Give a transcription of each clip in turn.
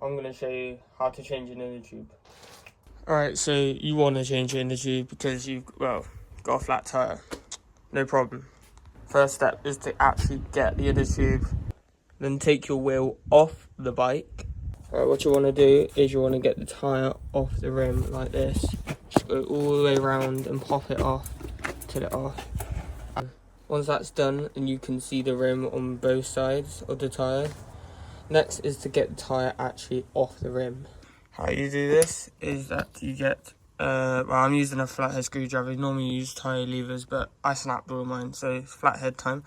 I'm going to show you how to change an inner tube. Alright, so you want to change your inner tube because you've, well, got a flat tyre. No problem. First step is to actually get the inner tube, then take your wheel off the bike. Alright, what you want to do is you want to get the tyre off the rim like this. Just go all the way around and pop it off till it off. And once that's done, and you can see the rim on both sides of the tyre. Next is to get the tyre actually off the rim. How you do this is that you get, well, I'm using a flathead screwdriver. Normally you use tyre levers, but I snapped all of mine, so it's flathead time.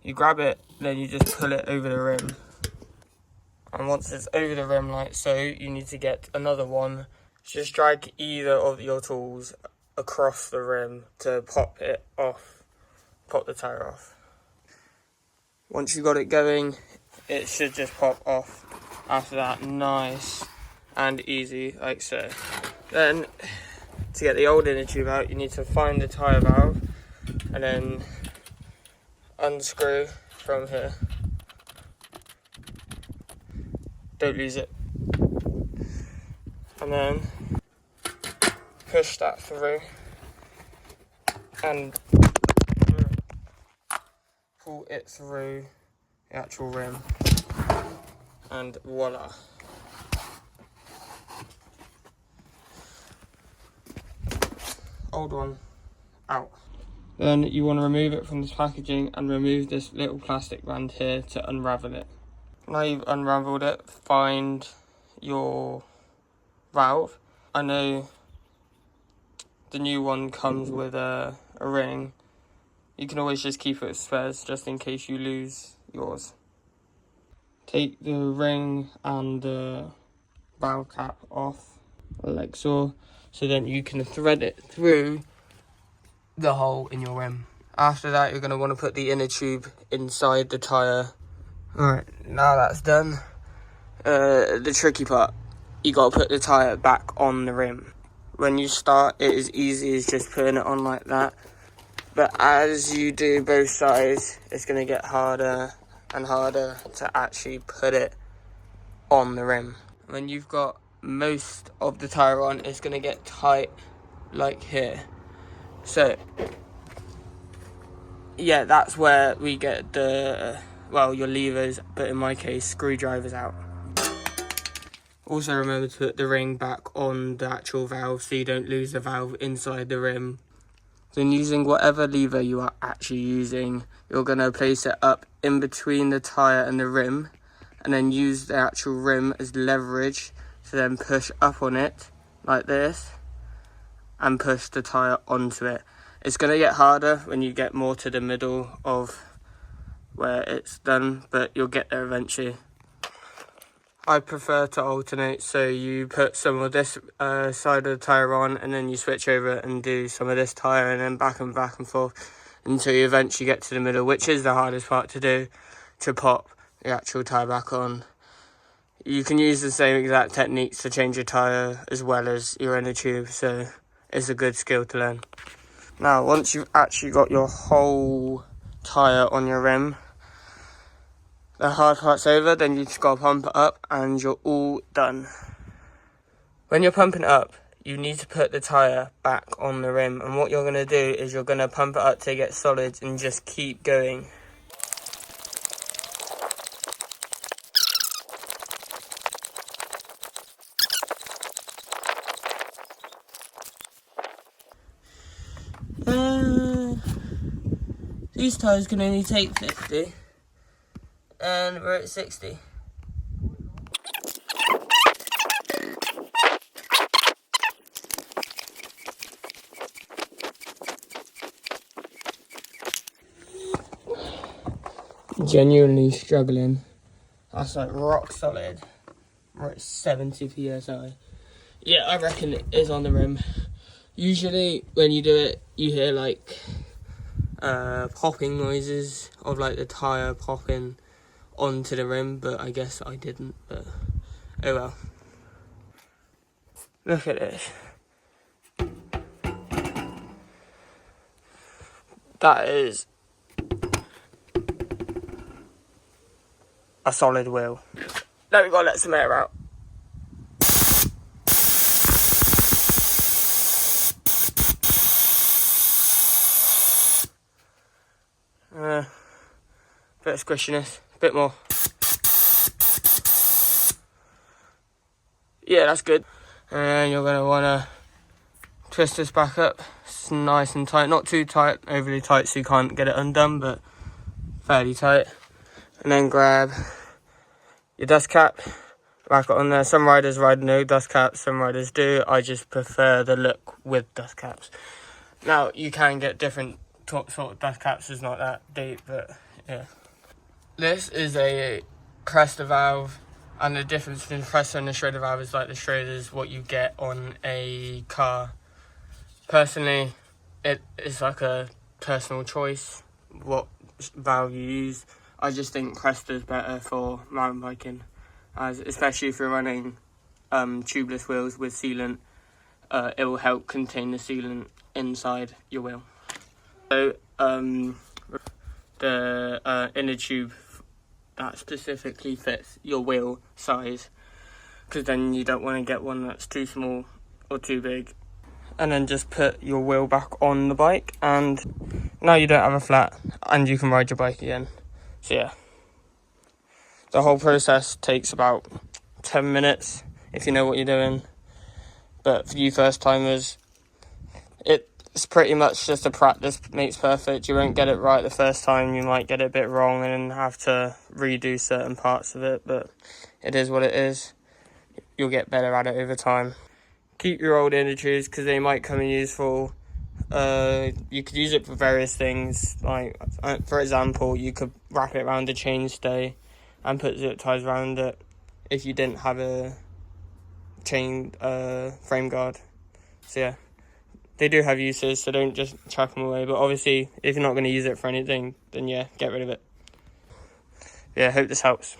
You grab it, then you just pull it over the rim. And once it's over the rim like so, you need to get another one. Just drag either of your tools across the rim to pop it off, pop the tyre off. Once you've got it going, it should just pop off after that, nice and easy like so. Then to get the old inner tube out, you need to find the tyre valve and then unscrew from here. Don't lose it. And then push that through and pull it through the actual rim, and voila. Old one out. Then you want to remove it from this packaging and remove this little plastic band here to unravel it. Now you've unraveled it, find your valve. I know the new one comes with a ring. You can always just keep it as spares just in case you lose yours. Take the ring and the valve cap off like so then you can thread it through the hole in your rim. After that, you're going to want to put the inner tube inside the tyre. Alright, now that's done, the tricky part, you got to put the tyre back on the rim. When you start, it is easy as just putting it on like that, but as you do both sides, it's going to get harder and harder to actually put it on the rim. When you've got most of the tyre on, it's going to get tight like here. So yeah, that's where we get the, well, your levers, but in my case, screwdrivers out. Also remember to put the ring back on the actual valve so you don't lose the valve inside the rim. Then using whatever lever you are actually using, you're going to place it up in between the tyre and the rim, and then use the actual rim as leverage to then push up on it like this and push the tyre onto it. It's going to get harder when you get more to the middle of where it's done, but you'll get there eventually. I prefer to alternate, so you put some of this side of the tyre on and then you switch over and do some of this tyre, and then back and forth until you eventually get to the middle, which is the hardest part to do, to pop the actual tyre back on. You can use the same exact techniques to change your tyre as well as your inner tube, so it's a good skill to learn. Now, once you've actually got your whole tyre on your rim, the hard part's over, then you just got to pump it up and you're all done. When you're pumping it up, you need to put the tyre back on the rim, and what you're going to do is you're going to pump it up to get solid and just keep going. These tyres can only take 50, and we're at 60. Genuinely struggling. That's like rock solid. We're at 70 psi. Yeah, I reckon it is on the rim. Usually when you do it, you hear like popping noises of like the tyre popping onto the rim, but I guess I didn't, but oh well. Look at this. That is a solid wheel. Now we've got to let some air out. of squishiness. A bit more. Yeah, that's good. And then you're going to want to twist this back up. It's nice and tight. Not too tight, overly tight so you can't get it undone, but fairly tight. And then grab your dust cap, back it on there. Some riders ride no dust caps, some riders do. I just prefer the look with dust caps. Now, you can get different sort of dust caps. It's not that deep, but yeah. This is a Cresta valve, and the difference between the Cresta and the Schrader valve is like the Schrader is what you get on a car. Personally, it is like a personal choice what valve you use. I just think Cresta is better for mountain biking, especially if you're running tubeless wheels with sealant. It will help contain the sealant inside your wheel. So the inner tube that specifically fits your wheel size, because then you don't want to get one that's too small or too big. And then just put your wheel back on the bike, and now you don't have a flat and you can ride your bike again. So yeah, the whole process takes about 10 minutes if you know what you're doing. But for you first timers, it's pretty much just a practice makes perfect. You won't get it right the first time, you might get it a bit wrong and then have to redo certain parts of it, but it is what it is. You'll get better at it over time. Keep your old inner tubes because they might come in useful. You could use it for various things, like for example, you could wrap it around a chainstay and put zip ties around it if you didn't have a chain frame guard. So yeah, they do have uses, so don't just chuck them away, but obviously if you're not going to use it for anything, then yeah, get rid of it. Yeah, hope this helps.